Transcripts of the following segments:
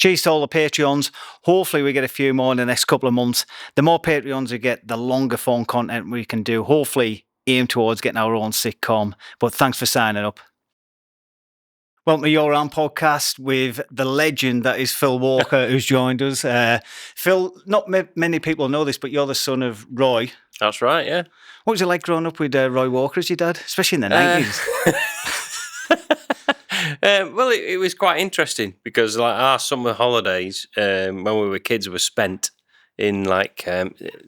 cheers to all the Patreons. Hopefully we get a few more in the next couple of months. The more Patreons we get, the longer form content we can do. Hopefully aim towards getting our own sitcom. But thanks for signing up. Welcome to Your Round podcast with the legend that is Phil Walker, who's joined us. Phil, not many people know this, but you're the son of Roy. That's right, yeah. What was it like growing up with Roy Walker as your dad, especially in the 90s? Well, it was quite interesting because like our summer holidays when we were kids were spent in like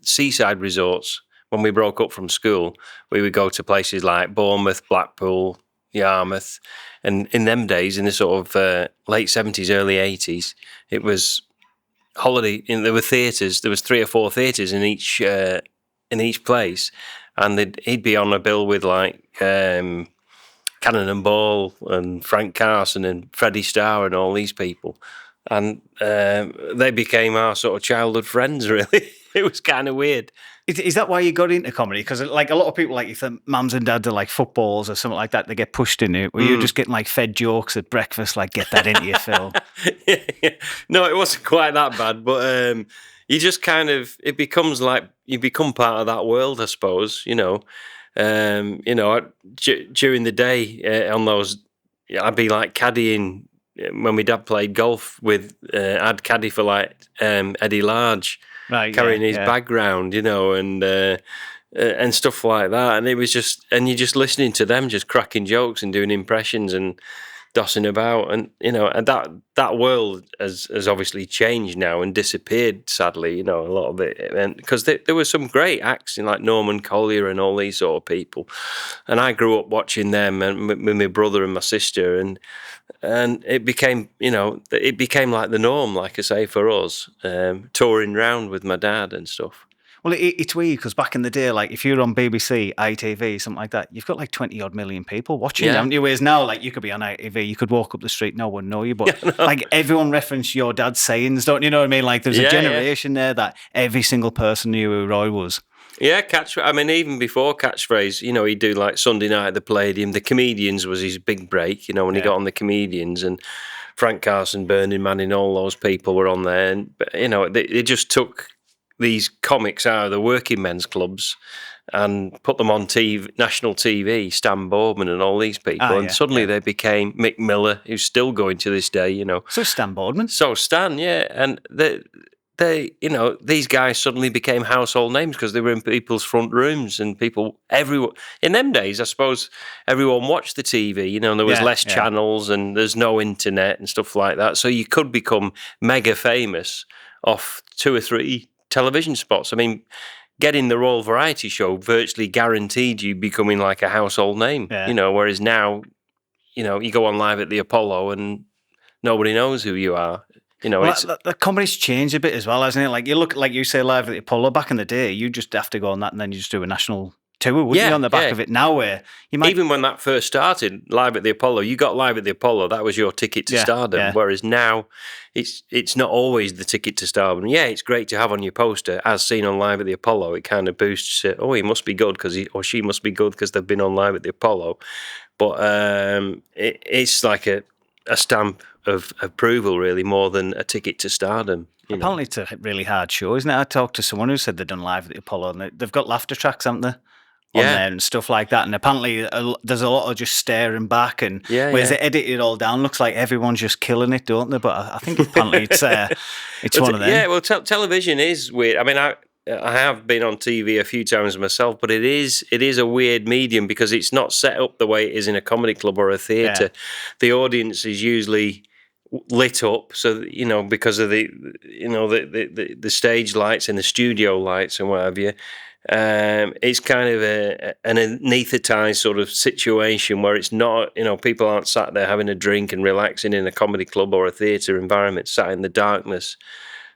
seaside resorts. When we broke up from school, we would go to places like Bournemouth, Blackpool, Yarmouth, and in them days, in the sort of late 70s, early 80s, it was holiday. There were theatres. There was 3 or 4 theatres in each place, and he'd be on a bill with like Cannon and Ball and Frank Carson and Freddie Starr and all these people, and they became our sort of childhood friends. Really, it was kind of weird. Is that why you got into comedy? Because like a lot of people, like if their mums and dads are like footballs or something like that, they get pushed into it. Were you just getting like fed jokes at breakfast, like get that into your film? Yeah. No, it wasn't quite that bad, but you just kind of, it becomes like, you become part of that world, I suppose, during the day on those, I'd be like caddying when my dad played golf with, I'd caddy for like Eddie Large. Right, carrying his bag round, and stuff like that. And it was just, and you're just listening to them just cracking jokes and doing impressions and dossing about. And, and that world has obviously changed now and disappeared, sadly, a lot of it. And because there were some great acts like Norman Collier and all these sort of people. And I grew up watching them and with my brother and my sister, and it became, it became like the norm, like I say, for us, touring round with my dad and stuff. Well, it's weird because back in the day, like if you're on BBC, ITV, something like that, you've got like 20 odd million people watching you, haven't you? Whereas now, like you could be on ITV, you could walk up the street, no one know you, but like everyone referenced your dad's sayings, don't you know what I mean? Like there's a generation there that every single person knew who Roy was. Yeah, even before catchphrase, he'd do like Sunday night at the Palladium. The Comedians was his big break, when he got on the Comedians, and Frank Carson, Burning Man, and all those people were on there. And they just took these comics out of the working men's clubs and put them on TV, national TV, Stan Boardman and all these people. And suddenly they became Mick Miller, who's still going to this day, So Stan Boardman? So Stan, yeah. And they, these guys suddenly became household names because they were in people's front rooms, and everyone, in them days, I suppose everyone watched the TV, and there was less channels and there's no internet and stuff like that. So you could become mega famous off 2 or 3 television spots. I mean, getting the Royal Variety Show virtually guaranteed you becoming like a household name, whereas now, you go on Live at the Apollo and nobody knows who you are. The comedy's changed a bit as well, hasn't it? Like you look, like you say, Live at the Apollo. Back in the day, you just have to go on that, and then you just do a national tour, wouldn't you, on the back of it? Now, where you might even when that first started, Live at the Apollo, you got Live at the Apollo. That was your ticket to stardom. Yeah. Whereas now, it's not always the ticket to stardom. Yeah, it's great to have on your poster, as seen on Live at the Apollo. It kind of boosts it. Oh, he must be good because or she must be good because they've been on Live at the Apollo. But it's like a stamp of approval, really, more than a ticket to stardom. Apparently it's a really hard show, isn't it? I talked to someone who said they've done Live at the Apollo, and they've got laughter tracks, haven't they, on there and stuff like that. And apparently there's a lot of just staring back, and whereas they edit it all down, looks like everyone's just killing it, don't they? But I think apparently it's one of them. Yeah, well, television is weird. I mean, I have been on TV a few times myself, but it is a weird medium because it's not set up the way it is in a comedy club or a theatre. Yeah. The audience is usually lit up, so because of the stage lights and the studio lights and what have you. It's kind of an anaesthetised sort of situation where it's not, people aren't sat there having a drink and relaxing in a comedy club or a theatre environment, sat in the darkness.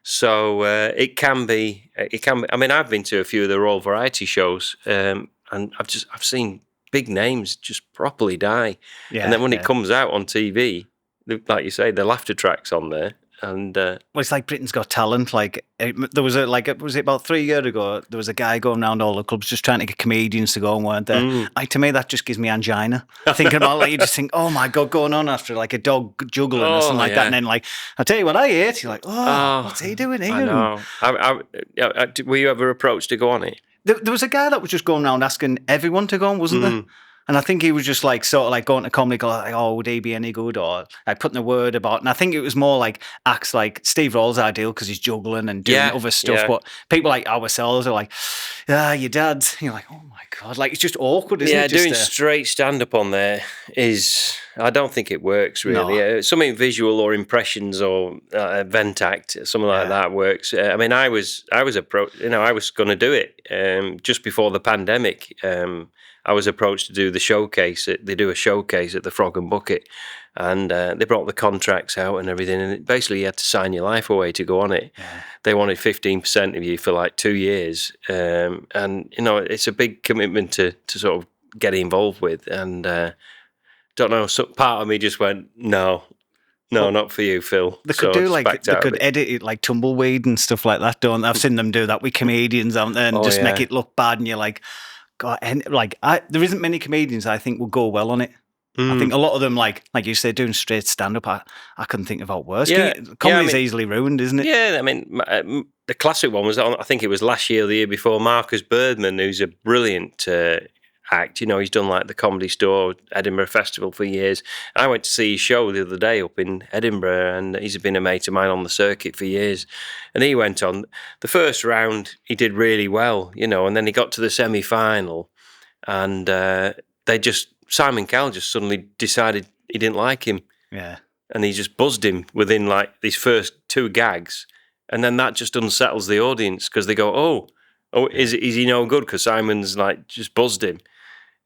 So it can be. I mean, I've been to a few of the Royal Variety shows, and I've seen big names just properly die. Yeah, and then when it comes out on TV, like you say, the laughter tracks on there, And Well, it's like Britain's Got Talent. Like there was was it about 3 years ago? There was a guy going around all the clubs just trying to get comedians to go and weren't there. To me, that just gives me angina. Thinking about like you just think, oh my god, going on after like a dog juggling or something like that, and then like I tell you what I ate. You're like, what's he doing here? I know. Were you ever approached to go on it? There was a guy that was just going around asking everyone to go on, wasn't there? And I think he was just like sort of like going to comedy, like, oh, would he be any good? Or like putting a word about. And I think it was more like acts like Steve Roll's ideal because he's juggling and doing other stuff. Yeah. But people like ourselves are like, your dad. You're like, oh my god, like it's just awkward, isn't it? Yeah, doing straight stand up on there is. I don't think it works really. No. Something visual or impressions or event act, something like that works. I mean, I was I was going to do it just before the pandemic. I was approached to do the showcase. They do a showcase at the Frog and Bucket, and they brought the contracts out and everything. And basically, you had to sign your life away to go on it. Yeah. They wanted 15% of you for like 2 years, and it's a big commitment to sort of get involved with. And don't know. So part of me just went, no, not for you, Phil. They could they could edit it like Tumbleweed and stuff like that. Don't I've seen them do that with comedians out there and just make it look bad, and you're like. God, and there isn't many comedians I think will go well on it. I think a lot of them, like you say, doing straight stand-up, I couldn't think about worse. Yeah. Comedy's easily ruined, isn't it? Yeah, I mean, the classic one was, I think it was last year or the year before, Marcus Birdman, who's a brilliant act. He's done like the Comedy Store, Edinburgh Festival for years. I went to see his show the other day up in Edinburgh, and he's been a mate of mine on the circuit for years. And he went on the first round, he did really well, and then he got to the semi-final, and Simon Cowell just suddenly decided he didn't like him. Yeah. And he just buzzed him within like these first 2 gags, and then that just unsettles the audience because they go, is he no good because Simon's like just buzzed him.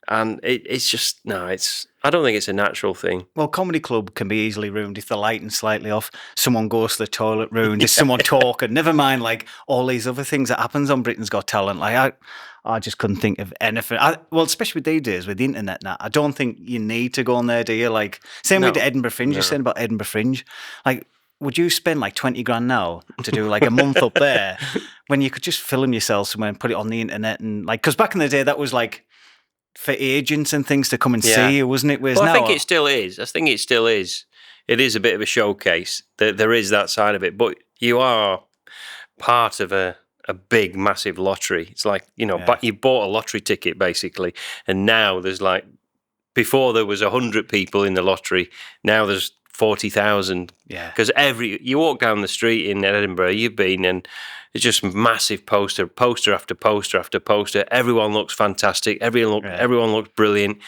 And it's just, I don't think it's a natural thing. Well, comedy club can be easily ruined if the lighting's slightly off, someone goes to the toilet ruined, is someone talking, never mind like all these other things that happens on Britain's Got Talent. Like I just couldn't think of anything. Well, especially with these days with the internet now, I don't think you need to go on there, do you? Like, same with the Edinburgh Fringe, you're saying about Edinburgh Fringe. Like, would you spend like 20 grand now to do like a month up there when you could just film yourself somewhere and put it on the internet? And like, because back in the day, that was like, for agents and things to come and see you, wasn't it? Whereas now, I think it still is. It is a bit of a showcase. There is that side of it, but you are part of a big, massive lottery. It's like, but you bought a lottery ticket basically, and now there's like, before there was 100 people in the lottery, now there's 40,000. Yeah. Because you walk down the street in Edinburgh, you've been, and it's just massive poster after poster after poster. Everyone looks fantastic. Everyone looks brilliant.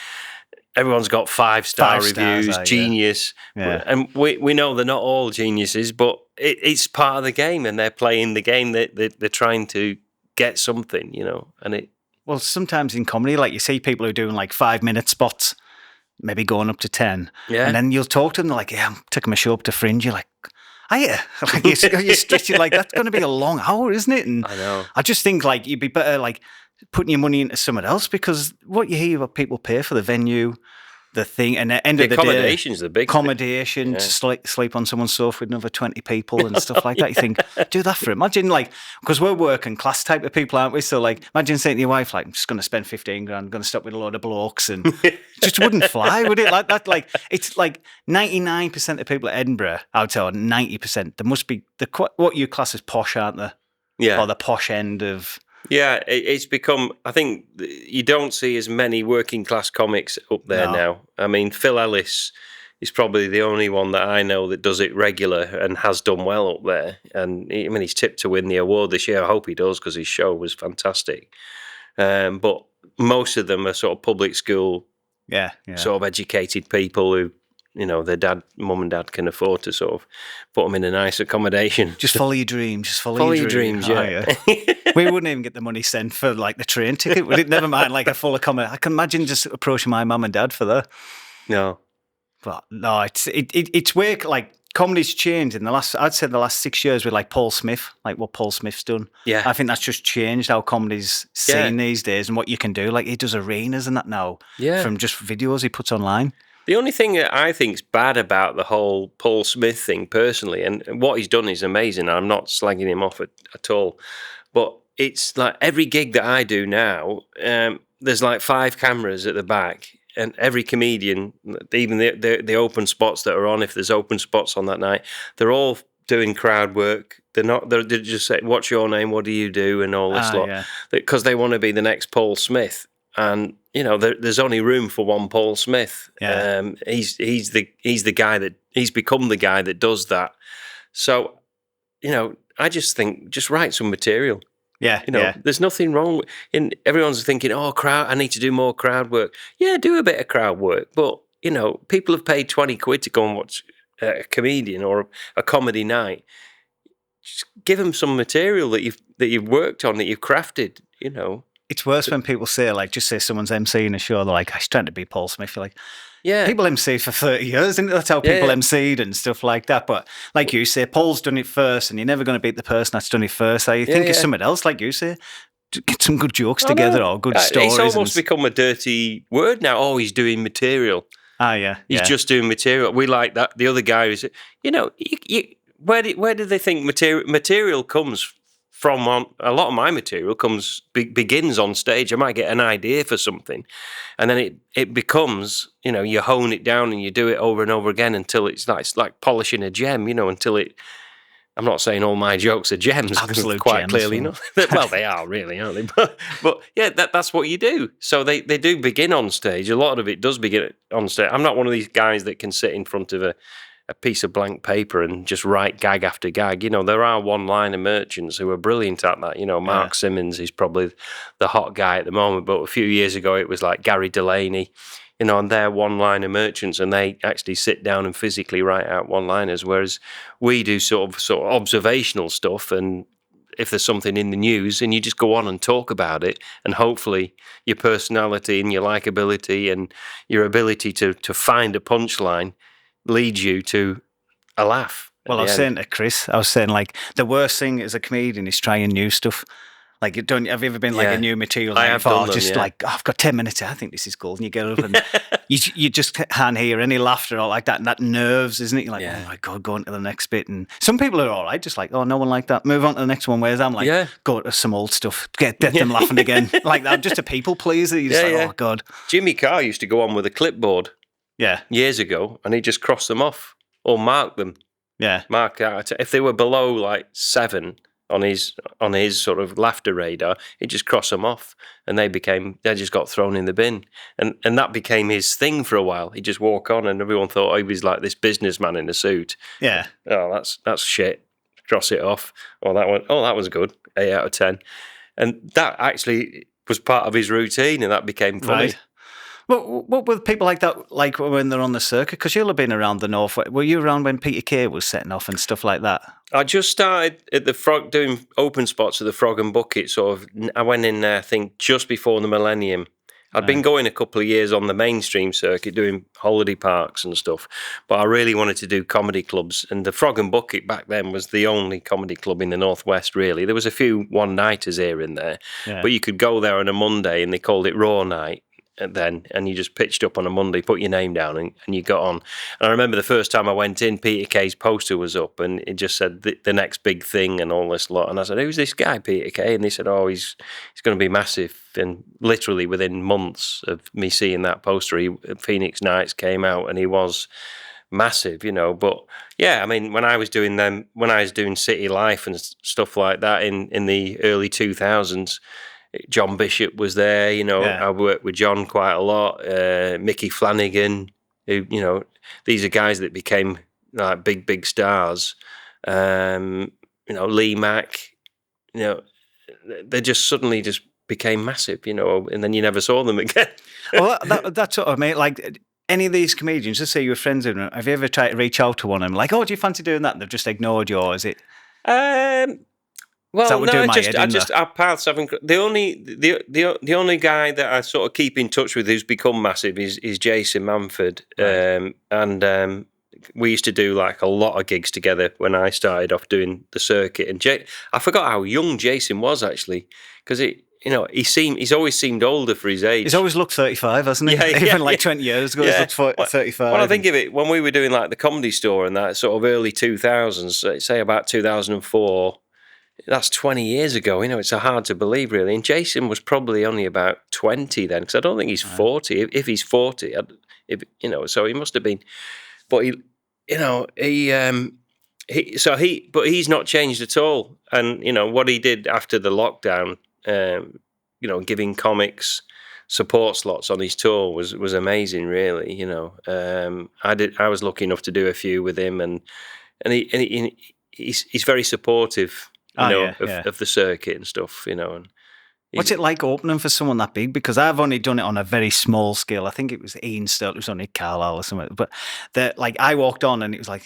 Everyone's got 5-star reviews, genius. Yeah. And we know they're not all geniuses, but it's part of the game, and they're playing the game. They're trying to get something, and it. Well, sometimes in comedy, like you see people who are doing like 5-minute spots, maybe going up to 10. Yeah. And then you'll talk to them, they're like, yeah, I'm taking my show up to Fringe. You're like, are you? Like you're stretching like that's going to be a long hour, isn't it? And I know. I just think like you'd be better like putting your money into something else, because what you hear about people pay for the venue, the thing, and at the end of the day, accommodation's the big accommodation to sleep on someone's sofa with another 20 people and stuff like that. You think, do that for it. Imagine like, because we're working class type of people, aren't we? So like, imagine saying to your wife, like, I'm just going to spend 15 grand, going to stop with a load of blokes, and just wouldn't fly, would it? Like that, like it's like 99% of people at Edinburgh, I would say, or 90%, there must be what you class as posh, aren't they? Yeah. Or the posh end of. Yeah, it's become, I think you don't see as many working class comics up there now. I mean, Phil Ellis is probably the only one that I know that does it regular and has done well up there. And he's tipped to win the award this year. I hope he does, because his show was fantastic. But most of them are sort of public school, sort of educated people who, their mum and dad can afford to sort of put them in a nice accommodation. Just follow your dreams. Just follow your dreams. Yeah. We wouldn't even get the money sent for like the train ticket, would it? Never mind like a full accommodation. I can imagine just approaching my mum and dad for that. No. But no, it's where like comedy's changed in the last 6 years with like Paul Smith, like what Paul Smith's done. Yeah. I think that's just changed how comedy's seen these days and what you can do. Like he does arenas and that now from just videos he puts online. The only thing that I think's bad about the whole Paul Smith thing, personally, and what he's done is amazing. I'm not slagging him off at all, but it's like every gig that I do now, there's like 5 cameras at the back, and every comedian, even the open spots that are on, if there's open spots on that night, they're all doing crowd work. They're just saying, "What's your name? What do you do?" and all this lot, because they want to be the next Paul Smith. And there's only room for one Paul Smith. Yeah. He's the guy that he's become the guy that does that. So, I just think just write some material. Yeah. There's nothing wrong. Everyone's thinking, "Oh, crowd! I need to do more crowd work." Yeah, do a bit of crowd work, but people have paid £20 to go and watch a comedian or a comedy night. Just give them some material that you've worked on, that you've crafted. It's worse when people say, like, just say someone's emceeing a show, they're like, "I was trying to be Paul Smith." You're like, yeah, people MC for 30 years, isn't it? That's how people MC'd and stuff like that. But like you say, Paul's done it first, and you're never going to beat the person that's done it first. So you think it's something else, like you say, get some good jokes together or good stories. It's almost become a dirty word now. Oh, he's doing material. He's just doing material. We like that. The other guy is, where do they think material comes from? A lot of my material begins on stage. I might get an idea for something, and then it becomes, you hone it down and you do it over and over again until it's like polishing a gem, until it. I'm not saying all my jokes are gems. Absolute quite gems, clearly not. Well, they are really, aren't they? But yeah, that's what you do. So they do begin on stage. A lot of it does begin on stage. I'm not one of these guys that can sit in front of a piece of blank paper and just write gag after gag. There are one-liner merchants who are brilliant at that. Mark Simmons is probably the hot guy at the moment, but a few years ago it was like Gary Delaney. And they're one-liner merchants, and they actually sit down and physically write out one-liners, whereas we do sort of observational stuff, and if there's something in the news, and you just go on and talk about it, and hopefully your personality and your likability and your ability to find a punchline leads you to a laugh. Well, I was saying to Chris, like, the worst thing as a comedian is trying new stuff. Like, have you ever been like a new material? I have done them, just like, I've got 10 minutes. I think this is cool. And you get up and you just can't hear any laughter or like that. And that nerves, isn't it? You're like, oh my God, go on to the next bit. And some people are all right, just like, oh, no one like that. Move on to the next one. Whereas I'm like, go to some old stuff, get them laughing again. Like that. I'm just a people pleaser. You're just like, oh God. Jimmy Carr used to go on with a clipboard years ago, and he just crossed them off or marked them. Yeah. Mark out. If they were below like 7 on his sort of laughter radar, he'd just cross them off, and they just got thrown in the bin, and that became his thing for a while. He'd just walk on, and everyone thought he was like this businessman in a suit. Yeah. Oh, that's shit. Cross it off. Oh, that was good. 8 out of 10, and that actually was part of his routine, and that became funny. Right. Well, what were people like that, like when they're on the circuit? Because you'll have been around the North. Were you around when Peter Kay was setting off and stuff like that? I just started at the Frog, doing open spots at the Frog and Bucket. I went in there, I think, just before the millennium. I'd been going a couple of years on the mainstream circuit, doing holiday parks and stuff, but I really wanted to do comedy clubs. And the Frog and Bucket back then was the only comedy club in the Northwest, really. There was a few one-nighters here and there, but you could go there on a Monday, and they called it Raw Night. And you just pitched up on a Monday, put your name down, and you got on. And I remember the first time I went in, Peter Kay's poster was up, and it just said the next big thing and all this lot. And I said, "Who's this guy, Peter Kay?" And they said, "Oh, he's going to be massive." And literally within months of me seeing that poster, Phoenix Nights came out, and he was massive, But yeah, I mean, when I was doing City Life and stuff like that in the early 2000s. John Bishop was there, I worked with John quite a lot. Mickey Flanagan, who, these are guys that became like big stars. Lee Mack, they just suddenly just became massive, and then you never saw them again. Well, that's what I mean. Like, any of these comedians, just say you were friends with them, have you ever tried to reach out to one of them? Like, oh, do you fancy doing that? And they've just ignored you, or is it? Well, no, our paths haven't. The only guy that I sort of keep in touch with who's become massive is Jason Manford, and we used to do like a lot of gigs together when I started off doing the circuit. And I forgot how young Jason was actually, because he's always seemed older for his age. He's always looked 35, hasn't he? Yeah, Even like 20 years ago, he's looked 35. When I think of it, when we were doing like the Comedy Store and that sort of early 2000s, say about 2004, that's 20 years ago. It's hard to believe, really. And Jason was probably only about 20 then, because I don't think he's 40. If he's 40, so he must have been. But but he's not changed at all. And what he did after the lockdown, giving comics support slots on his tour was amazing, really. I was lucky enough to do a few with him, and he's very supportive. Of the circuit and stuff, and what's it like opening for someone that big? Because I've only done it on a very small scale. I think it was Ian Sterling, it was only Carlisle or something. But I walked on and it was like,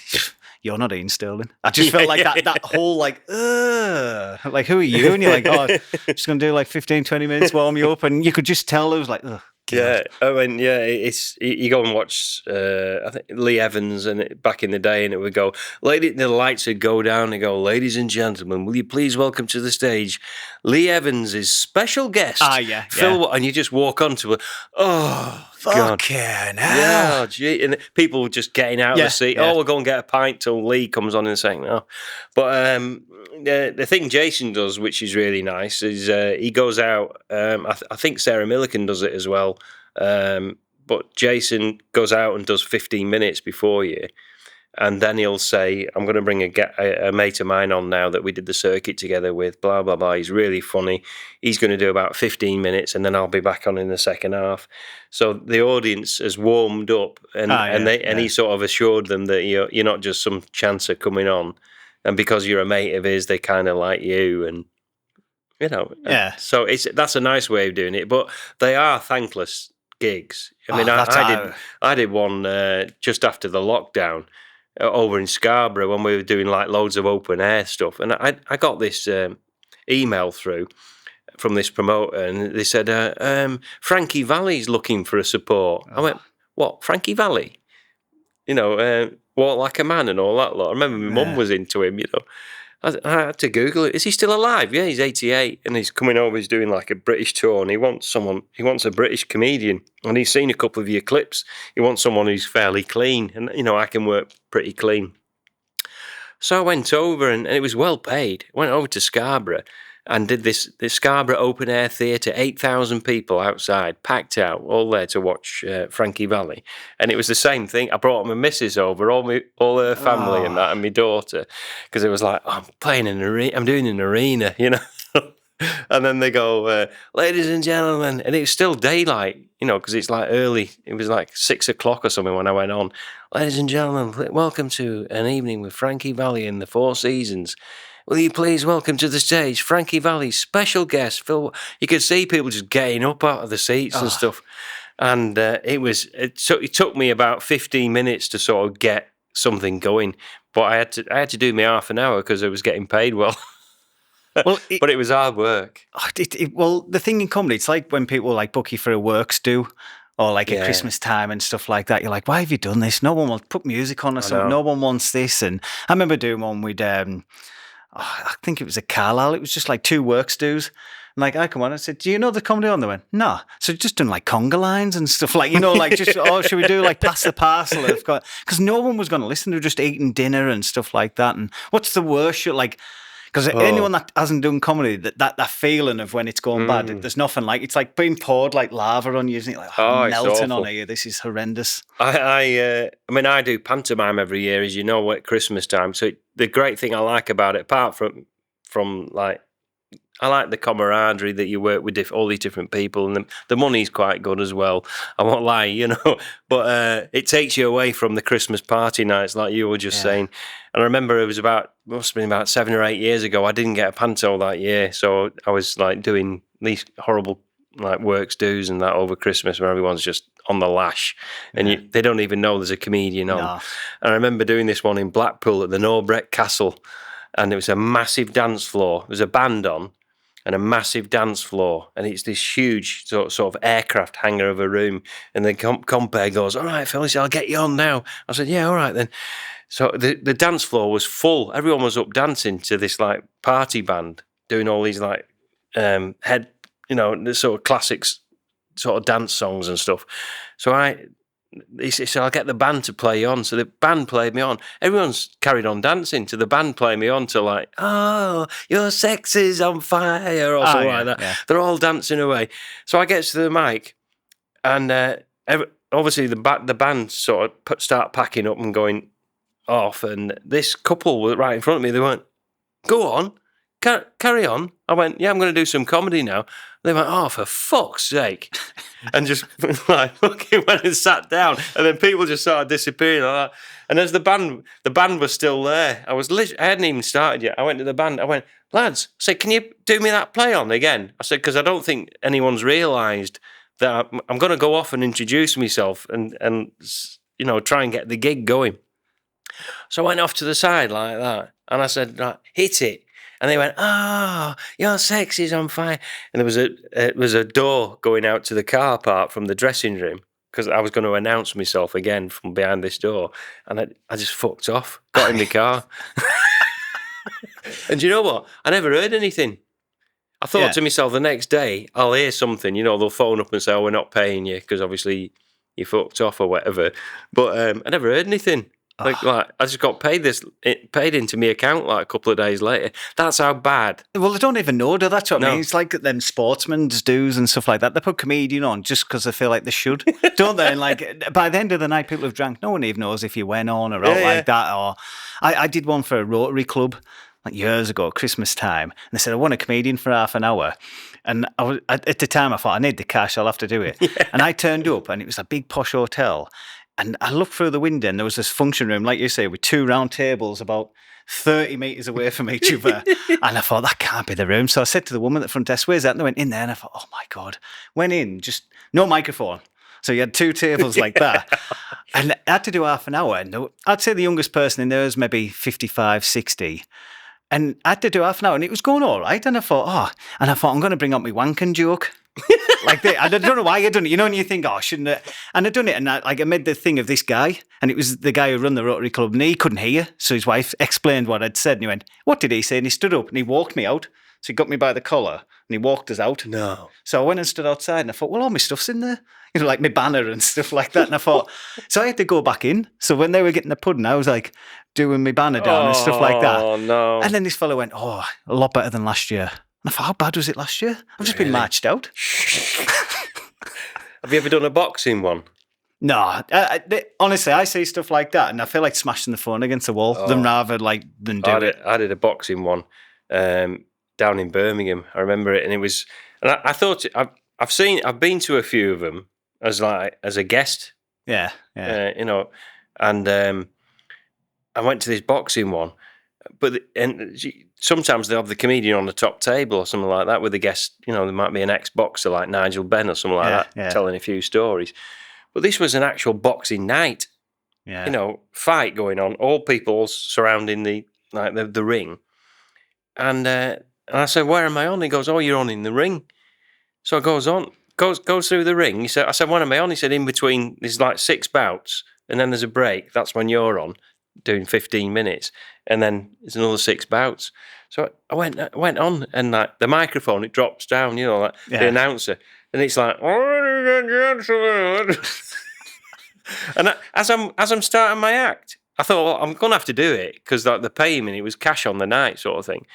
you're not Ian Sterling. I just felt like that whole like who are you? And you're like, oh, I'm just going to do like 15, 20 minutes, warm you up. And you could just tell it was like, ugh. Yeah, I mean, it's you go and watch. I think Lee Evans back in the day, and it would go, the lights would go down and go, ladies and gentlemen, will you please welcome to the stage, Lee Evans' special guest, Phil, and you just walk onto it. Oh, fucking hell. Yeah, gee. And people just getting out of the seat. Oh, we'll go and get a pint till Lee comes on and saying no. But the thing Jason does, which is really nice, is he goes out. I think Sarah Millican does it as well. But Jason goes out and does 15 minutes before you. And then he'll say, I'm going to bring a mate of mine on now that we did the circuit together with, blah, blah, blah. He's really funny. He's going to do about 15 minutes and then I'll be back on in the second half. So the audience has warmed up and he sort of assured them that you're not just some chancer coming on. And because you're a mate of his, they kind of like you. And, so that's a nice way of doing it. But they are thankless gigs. I mean, I did one just after the lockdown. Over in Scarborough when we were doing like loads of open air stuff, and I got this email through from this promoter, and they said Frankie Valli's looking for a support. I went, what, Frankie Valli? Walk Like a Man and all that lot. I remember my mum was into him. I had to Google it. Is he still alive? Yeah, he's 88 and he's coming over. He's doing like a British tour and he wants a British comedian. And he's seen a couple of your clips. He wants someone who's fairly clean. And, I can work pretty clean. So I went over and it was well paid. I went over to Scarborough and did this Scarborough open air theatre, 8,000 people outside, packed out, all there to watch Frankie Valli. And it was the same thing. I brought my missus over, all her family and that, and my daughter, because it was like, I'm playing in an arena, I'm doing an arena, And then they go, ladies and gentlemen, and it was still daylight, because it's like early. It was like 6 o'clock or something when I went on. Ladies and gentlemen, welcome to an evening with Frankie Valli in the Four Seasons. Will you please welcome to the stage Frankie Valli's special guest, Phil? You could see people just getting up out of the seats and stuff. And it took me about 15 minutes to sort of get something going. But I had to do my half an hour because I was getting paid well. But it was hard work. Well, the thing in comedy, it's like when people like book you for a works do, or like at Christmas time and stuff like that. You're like, why have you done this? No one will put music on or something. No one wants this. And I remember doing one with, I think it was a Carlisle. It was just like 2 works do's. And like I come on and said, do you know the comedy on? They went, no. So just doing like conga lines and stuff like, like just, should we do like pass the parcel? Because no one was going to listen. They were just eating dinner and stuff like that. And what's the worst? Because anyone that hasn't done comedy, that feeling of when it's going bad, there's nothing like, it's like being poured like lava on you, isn't it? Like, melting on you. This is horrendous. I mean, I do pantomime every year, as you know, at Christmas time. So the great thing I like about it, apart from like, I like the camaraderie that you work with all these different people, and the money's quite good as well. I won't lie, but it takes you away from the Christmas party nights, like you were just saying. And I remember it was must have been about 7 or 8 years ago. I didn't get a panto that year, so I was like doing these horrible like works dues and that over Christmas, where everyone's just on the lash, and they don't even know there's a comedian on. No. And I remember doing this one in Blackpool at the Norbreck Castle, and it was a massive dance floor. There was a band on. And a massive dance floor, and it's this huge sort of aircraft hangar of a room. And the compere goes, all right, Phyllis, I'll get you on now. I said, yeah, all right then. So the dance floor was full. Everyone was up dancing to this like party band, doing all these like the sort of classics, sort of dance songs and stuff. So he said, I'll get the band to play you on. So the band played me on. Everyone's carried on dancing to the band playing me on to like, oh, your sex is on fire or something like that. Yeah. They're all dancing away. So I get to the mic and obviously the band sort of start packing up and going off. And this couple were right in front of me. They went, go on, carry on. I went, yeah, I'm going to do some comedy now. They went, oh, for fuck's sake. And just like fucking went and sat down. And then people just started disappearing like that. And as the band was still there, I hadn't even started yet. I went to the band. I went, lads, I said, can you do me that play on again? I said, because I don't think anyone's realised that I'm going to go off and introduce myself and try and get the gig going. So I went off to the side like that. And I said, right, hit it. And they went, oh, your sex is on fire. And there was a door going out to the car park from the dressing room because I was going to announce myself again from behind this door. And I just fucked off, got in the car. And you know what? I never heard anything. I thought to myself the next day, I'll hear something. They'll phone up and say, oh, we're not paying you because obviously you fucked off or whatever. But I never heard anything. Like I just got paid into my account like a couple of days later. That's how bad. Well, they don't even know, do that's what I mean. It's like them sportsmen's dues and stuff like that. They put comedian on just because they feel like they should, don't they? And like by the end of the night, people have drank. No one even knows if you went on or out like that. Or I did one for a Rotary Club like years ago, Christmas time, and they said I want a comedian for half an hour. And at the time I thought I need the cash, I'll have to do it. And I turned up, and it was a big posh hotel. And I looked through the window and there was this function room, like you say, with two round tables about 30 metres away from each other. And I thought, that can't be the room. So I said to the woman at the front desk, where's that? And they went in there and I thought, oh my God. Went in, just no microphone. So you had two tables like that. And I had to do half an hour. And I'd say the youngest person in there was maybe 55, 60. And I had to do half an hour and it was going all right. And I thought, I'm going to bring up my wanking joke. Like I don't know why I done it, and you think, oh, shouldn't I? And I done it, and I made the thing of this guy, and it was the guy who run the Rotary Club, and he couldn't hear, so his wife explained what I'd said, and he went, what did he say? And he stood up, and he walked me out, so he got me by the collar, and he walked us out. No. So I went and stood outside, and I thought, well, all my stuff's in there, like my banner and stuff like that, and I thought, so I had to go back in, so when they were getting the pudding, I was like doing my banner down and stuff like that. Oh, no. And then this fellow went, oh, a lot better than last year. And I thought, how bad was it last year? I've just been marched out. Have you ever done a boxing one? No. Honestly, I see stuff like that and I feel like smashing the phone against the wall than do it. I did a boxing one down in Birmingham. I remember it, and it was, and I thought I've been to a few of them as a guest. Yeah. And I went to this boxing one. But sometimes they'll have the comedian on the top table or something like that with the guest. There might be an ex-boxer like Nigel Benn or something like that telling a few stories. But this was an actual boxing night. Yeah. Fight going on, all people surrounding the ring. And I said, where am I on? He goes, oh, you're on in the ring. So I goes through the ring. I said, when am I on? He said, in between, there's like 6 bouts and then there's a break. That's when you're on, doing 15 minutes. And then there's another 6 bouts. So I went on, and like the microphone, it drops down, the announcer, and it's like, and as I'm starting my act, I thought, well, I'm gonna have to do it because like the payment, it was cash on the night sort of thing.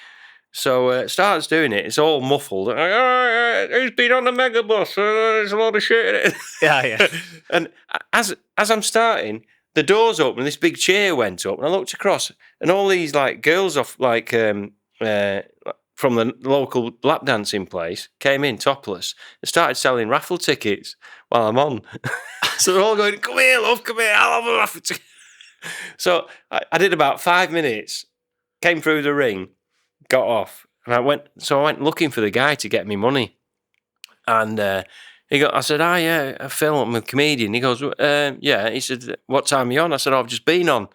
So starts doing it. It's all muffled. Who's been on the megabus? There's a lot of shit in it. Yeah. And as I'm starting, the doors open and this big chair went up, and I looked across, and all these like girls off from the local lap dancing place came in topless and started selling raffle tickets while I'm on. So they're all going, come here, love, come here, I'll have a raffle ticket. So I did about 5 minutes, came through the ring, got off, and I went looking for the guy to get me money. And I said, yeah, Phil, I'm a comedian. He goes, yeah. He said, what time are you on? I said, I've just been on.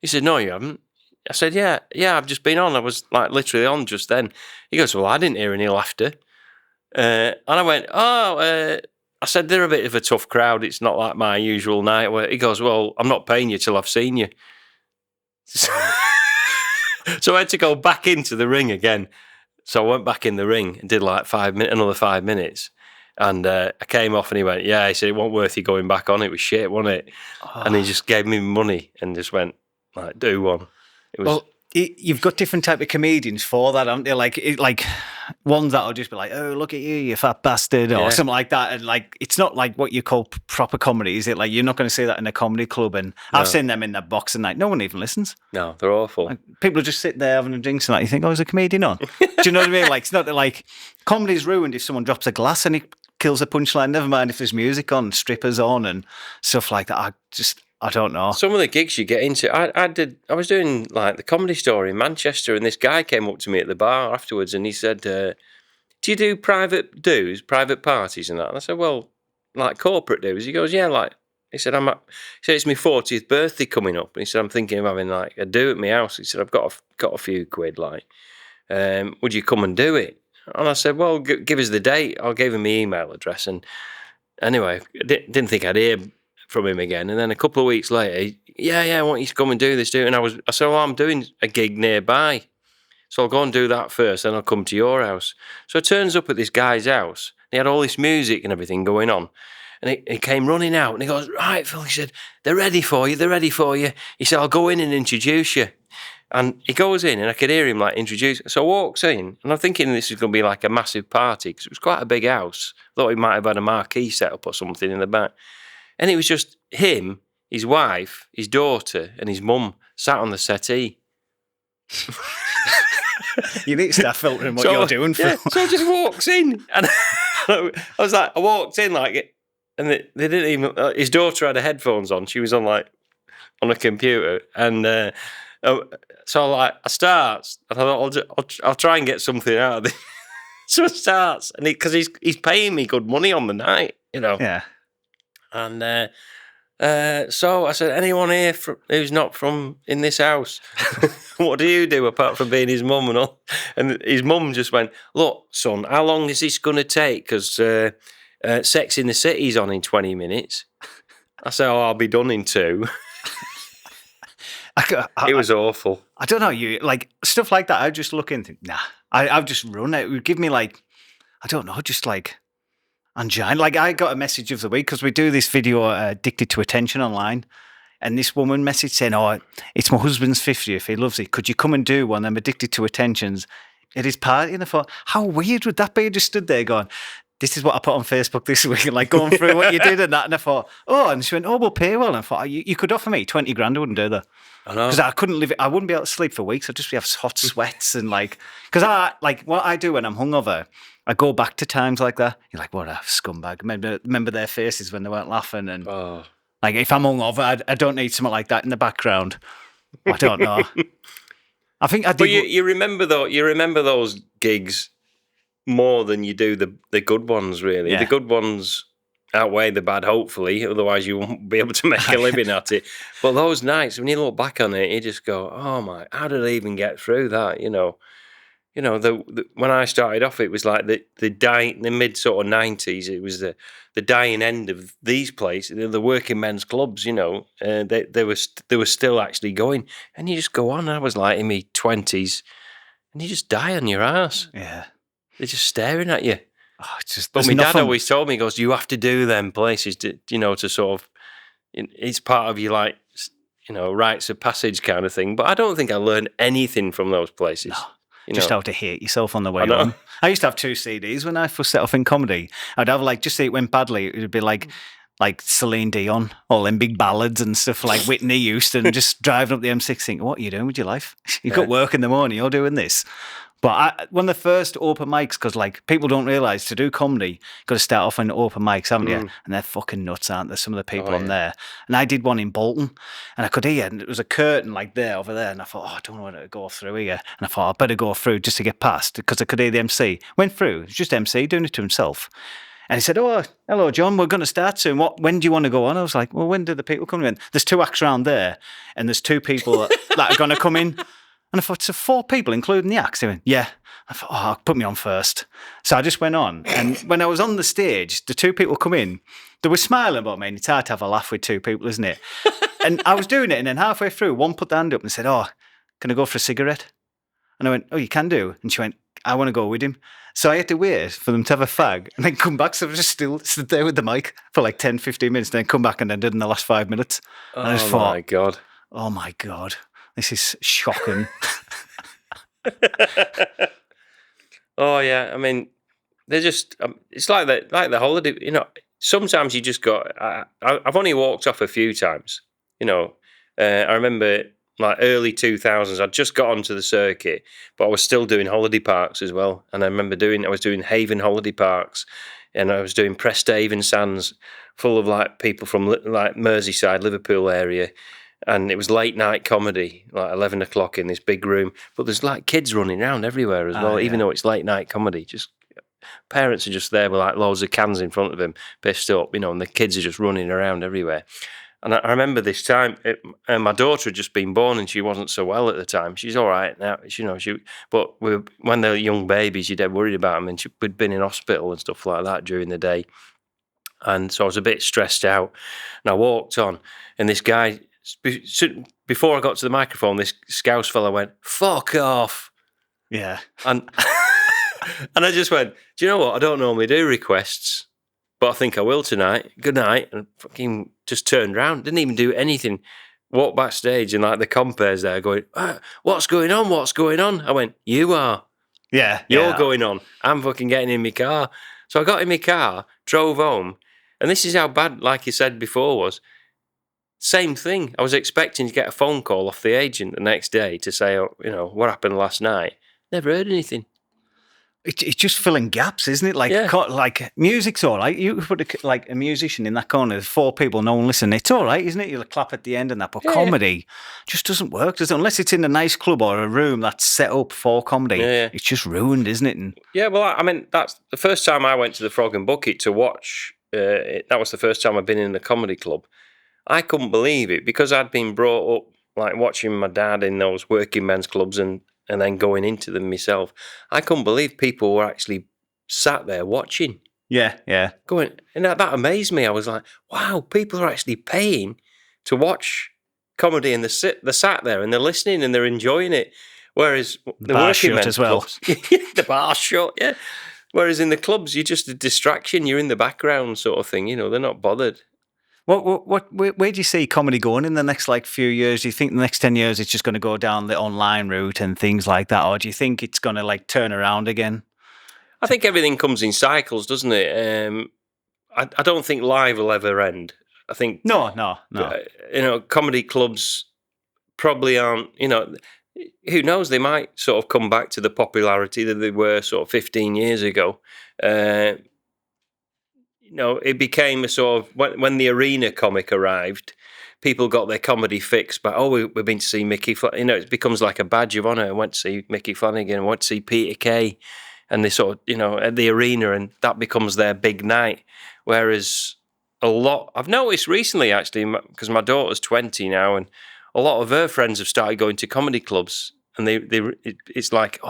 He said, no, you haven't. I said, yeah, I've just been on. I was like literally on just then. He goes, well, I didn't hear any laughter. And I went, I said, they're a bit of a tough crowd. It's not like my usual night. He goes, well, I'm not paying you till I've seen you. So I had to go back into the ring again. So I went back in the ring and did like another 5 minutes. And I came off and he went, yeah, he said, it wasn't worth you going back on. It was shit, wasn't it? And he just gave me money and just went, like, do one. It was... Well, you've got different type of comedians for that, haven't you? Like ones that'll just be like, oh, look at you fat bastard, or something like that. And like, it's not like what you call proper comedy, is it? Like, you're not going to say that in a comedy club. And I've seen them in that box and like, no one even listens. No, they're awful. Like, people are just sitting there having a drink and like, you think, oh, is a comedian on? Do you know what I mean? Like, it's not that like comedy's ruined if someone drops a glass and it kills a punchline. Never mind if there's music on, strippers on and stuff like that. I don't know. Some of the gigs you get into, I was doing like the Comedy Store in Manchester, and this guy came up to me at the bar afterwards, and he said, "Do you do private parties and that?" And I said, "Well, like corporate dues." He goes, "Yeah, like." He said, he said, "It's my 40th birthday coming up," and he said, "I'm thinking of having like a do at my house." He said, "I've got a few quid, like, would you come and do it?" And I said, "Well, give us the date." I gave him my email address, and anyway, I didn't think I'd hear from him again. And then a couple of weeks later, I want you to come and do this, And I said, well, I'm doing a gig nearby, so I'll go and do that first, then I'll come to your house. So it turns up at this guy's house. He had all this music and everything going on. And he came running out and he goes, right, Phil, he said, they're ready for you. He said, I'll go in and introduce you. And he goes in and I could hear him like introduce. So I walks in and I'm thinking this is going to be like a massive party because it was quite a big house. Thought he might have had a marquee set up or something in the back. And it was just him, his wife, his daughter, and his mum sat on the settee. You need to start filtering what you're doing. So I just walks in, and I walked in like, and they didn't even. His daughter had her headphones on. She was on a computer, and so like I start, and I thought I'll try and get something out of this. So it starts, and because he's paying me good money on the night, Yeah. And so I said, anyone here who's not from in this house? What do you do apart from being his mum and all? And his mum just went, look, son, how long is this going to take? Because Sex in the City's on in 20 minutes. I said, I'll be done in 2. It was awful. I don't know, you like stuff like that. I just look and think, nah, I'll just run it. It would give me like, I don't know, just like angina. Like I got a message of the week because we do this video addicted to attention online, and this woman messaged saying, "Oh, it's my husband's 50th. He loves it. Could you come and do one? I'm addicted to attentions at his party." And I thought, how weird would that be? I just stood there going, "This is what I put on Facebook this week," and like going through what you did and that. And I thought, oh, and she went, "Oh, we'll pay well." And I thought, you could offer me 20 grand. I wouldn't do that. I know. Because I couldn't live it. I wouldn't be able to sleep for weeks. I'd just have hot sweats and like, because I like what I do when I'm hungover. I go back to times like that. You're like, what a scumbag. Remember their faces when they weren't laughing. And like, if I'm hungover, I don't need something like that in the background. I don't know. I think I did. But you remember those gigs more than you do the good ones, really. Yeah. The good ones outweigh the bad, hopefully. Otherwise, you won't be able to make a living at it. But those nights, when you look back on it, you just go, oh my, how did I even get through that, when I started off, it was like the mid sort of 90s. It was the dying end of these places, the working men's clubs. They were still actually going, and you just go on. I was like in my 20s, and you just die on your ass. Yeah, they're just staring at you. Oh, but my dad always told me, he goes, "You have to do them places to sort of. It's part of your rites of passage kind of thing." But I don't think I learned anything from those places. No. Just how to hate yourself on the way home. I used to have 2 CDs when I first set off in comedy. I'd have just say it went badly. It would be like Celine Dion, all them big ballads and stuff like Whitney Houston, just driving up the M6 thinking, what are you doing with your life? You've got work in the morning, you're doing this. But one of the first open mics, because people don't realise to do comedy, you've got to start off on open mics, haven't you? And they're fucking nuts, aren't they? Some of the people on there. And I did one in Bolton, and I could hear, and it was a curtain there over there, and I thought, I don't want to go through here. And I thought, I better go through just to get past, because I could hear the MC. Went through, it was just MC doing it to himself. And he said, "Oh, hello, John, we're going to start soon. When do you want to go on?" I was like, "Well, when do the people come in?" There's 2 acts around there, and there's 2 people that are going to come in. And I thought, so 4 people, including the acts? He went, "Yeah." I thought, put me on first. So I just went on. And when I was on the stage, the 2 people come in, they were smiling about me. And it's hard to have a laugh with 2 people, isn't it? And I was doing it. And then halfway through, one put the hand up and said, "Oh, can I go for a cigarette?" And I went, "Oh, you can do." And she went, I want to go with him. So I had to wait for them to have a fag and then come back. So I was just still stood there with the mic for like 10, 15 minutes, then come back and then did in the last 5 minutes. And I just thought, my God. oh my God, this is shocking. Oh yeah, I mean, they're just. It's like the holiday. You know, sometimes you just got. I've only walked off a few times. You know, I remember like early 2000s. I'd just got onto the circuit, but I was still doing holiday parks as well. And I remember I was doing Haven holiday parks, and I was doing Presthaven Sands, full of like people from like Merseyside, Liverpool area. And it was late night comedy, like 11 o'clock in this big room. But there's like kids running around everywhere as well, even though it's late night comedy. Just parents are just there with like loads of cans in front of them, pissed up, you know, and the kids are just running around everywhere. And I remember this time, my daughter had just been born and she wasn't so well at the time. She's all right now, you know. But when they're young babies, you're dead worried about them. And we'd been in hospital and stuff like that during the day. And so I was a bit stressed out. And I walked on, and this guy, before I got to the microphone, this Scouse fella went, "Fuck off." Yeah. And and I just went, do you know what? I don't normally do requests, but I think I will tonight. Good night. And fucking just turned around, didn't even do anything. Walked backstage, and like the compares there going, what's going on? What's going on? I went, you are. Yeah. You're going on. I'm fucking getting in my car. So I got in my car, drove home, and this is how bad, like you said before, was. Same thing. I was expecting to get a phone call off the agent the next day to say, oh, you know, what happened last night. Never heard anything. It's just filling gaps, isn't it? Like, like music's all right. You put like a musician in that corner, there's 4 people, no one listening. It's all right, isn't it? You'll clap at the end and that. But comedy just doesn't work, does it? Unless it's in a nice club or a room that's set up for comedy. Yeah. It's just ruined, isn't it? And well, I mean, that's the first time I went to the Frog and Bucket to watch. That was the first time I'd been in a comedy club. I couldn't believe it because I'd been brought up like watching my dad in those working men's clubs and then going into them myself. I couldn't believe people were actually sat there watching. Yeah. Going, and that amazed me. I was like, wow, people are actually paying to watch comedy and they're sat there and they're listening and they're enjoying it. Whereas the working men's as well. Clubs, the bar's shut, yeah. Whereas in the clubs, you're just a distraction. You're in the background sort of thing. You know, they're not bothered. Where do you see comedy going in the next like few years? Do you think the next 10 years it's just going to go down the online route and things like that, or do you think it's going to like turn around again? I think everything comes in cycles, doesn't it? I don't think live will ever end. I think no. You know, comedy clubs probably aren't. You know, who knows? They might sort of come back to the popularity that they were sort of 15 years ago. You know, it became a sort of when the arena comic arrived, people got their comedy fix. But we've been to see Mickey. You know, it becomes like a badge of honor. I went to see Mickey Flanagan. I went to see Peter Kay, and they sort of, you know, at the arena, and that becomes their big night. Whereas I've noticed recently actually, because my daughter's 20 now, and a lot of her friends have started going to comedy clubs, and it's like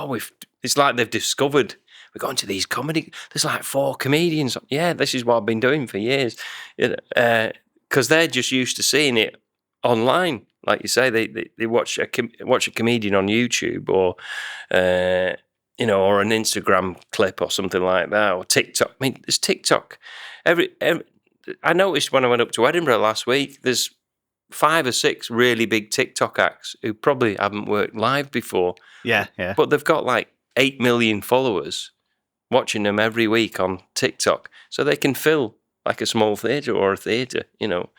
it's like they've discovered. We're going to these comedy. There's like 4 comedians. Yeah, this is what I've been doing for years. Because they're just used to seeing it online, like you say. They watch a comedian on YouTube or you know, or an Instagram clip or something like that, or TikTok. I mean, there's TikTok. I noticed when I went up to Edinburgh last week, there's 5 or 6 really big TikTok acts who probably haven't worked live before. Yeah. But they've got like 8 million followers watching them every week on TikTok, so they can fill like a small theatre or a theatre, you know,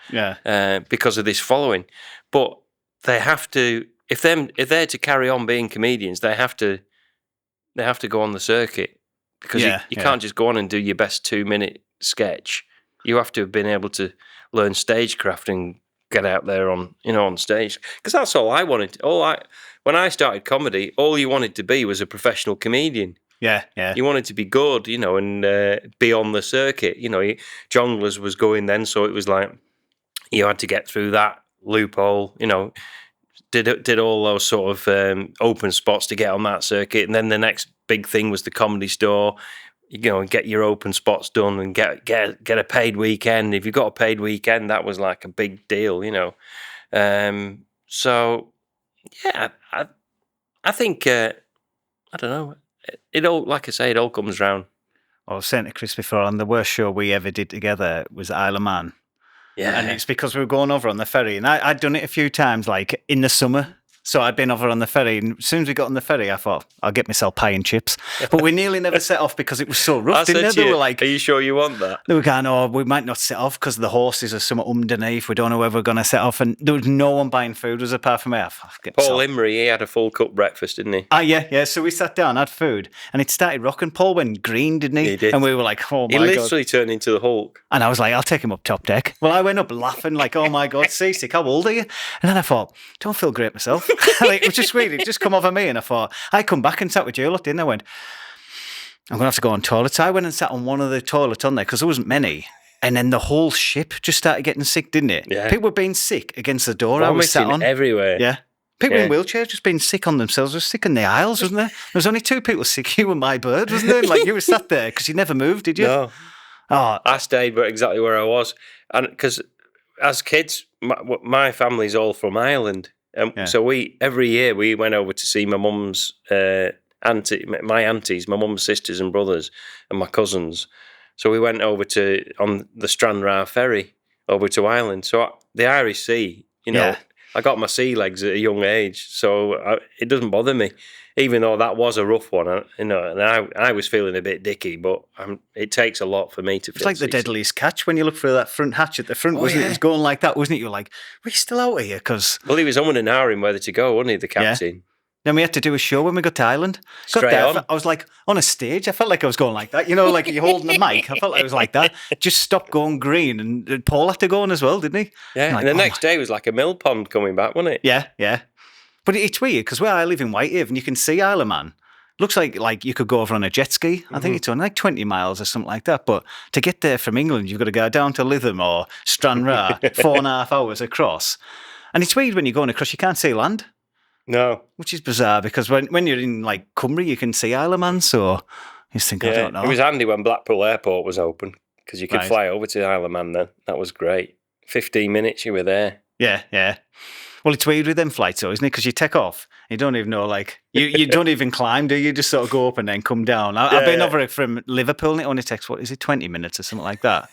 because of this following. But they have to, if they're to carry on being comedians, they have to go on the circuit, because you can't just go on and do your best 2-minute sketch. You have to have been able to learn stagecraft and get out there on stage, because that's all I wanted. When I started comedy, all you wanted to be was a professional comedian. Yeah. You wanted to be good, you know, and be on the circuit. You know, Jongleurs was going then, so it was like you had to get through that loophole. You know, did all those sort of open spots to get on that circuit, and then the next big thing was the Comedy Store. You know, get your open spots done and get a paid weekend. If you got a paid weekend, that was like a big deal, you know. So yeah, I think I don't know. it all, like I say, it all comes round. I was saying to Chris before, on the worst show we ever did together was Isle of Man. Yeah. And it's because we were going over on the ferry. And I'd done it a few times, like in the summer. So I'd been over on the ferry. And as soon as we got on the ferry, I thought, I'll get myself pie and chips. But we nearly never set off because it was so rough, I didn't said it? to They you, were like, are you sure you want that? they were going, oh, we might not set off because the horses are somewhat underneath. We don't know whether we're going to set off. And there was no one buying food, was apart from me. Paul Imrie, he had a full cup breakfast, didn't he? Yeah. So we sat down, had food, and it started rocking. Paul went green, didn't he? He did. And we were like, oh my God. He literally turned into the Hulk. And I was like, I'll take him up top deck. Well, I went up laughing, like, oh my God, seasick, how old are you? And then I thought, don't feel great myself. Like, it was just weird. It just come over me. And I thought, I come back and sat with you, looked in, I went, I'm going to have to go on toilet. So I went and sat on one of the toilets on there because there wasn't many. And then the whole ship just started getting sick, didn't it? Yeah. People were being sick against the door I was sat on. Everywhere. Yeah. People in wheelchairs just being sick on themselves. They were sick in the aisles, wasn't there? There was only 2 people sick. You and my bird, wasn't there? Like, you were sat there because you never moved, did you? No. Oh, I stayed exactly where I was. And because as kids, my family's all from Ireland. So every year we went over to see my mum's my aunties, my mum's sisters and brothers, and my cousins. So we went over on the Stranraer ferry over to Ireland. So the Irish Sea, I got my sea legs at a young age, so it doesn't bother me, even though that was a rough one. And I was feeling a bit dicky, but it takes a lot for me to. It's like the deadliest catch when you look through that front hatch at the front, wasn't it? It was going like that, wasn't it? You're like, we're still out here because. Well, he was on an hour in whether to go, wasn't he, the captain? Yeah. Then we had to do a show when we got to Ireland. I was like on a stage. I felt like I was going like that. Like you're holding the mic. I felt like I was like that. Just stopped going green. And Paul had to go on as well, didn't he? Yeah, and the next day was like a mill pond coming back, wasn't it? Yeah. But it's weird because where I live in Whitehaven, you can see Isle of Man. Looks like you could go over on a jet ski. I think it's only like 20 miles or something like that. But to get there from England, you've got to go down to Lytham or Stranraer, 4.5 hours across. And it's weird when you're going across, you can't see land. No. Which is bizarre because when you're in like Cymru, you can see Isle of Man. So you just think, I don't know. It was handy when Blackpool Airport was open because you could fly over to Isle of Man then. That was great. 15 minutes you were there. Yeah. Well, it's weird with them flights though, isn't it? Because you take off, you don't even know, like, you don't even climb, do you? You just sort of go up and then come down. I've been over from Liverpool and it only takes, 20 minutes or something like that?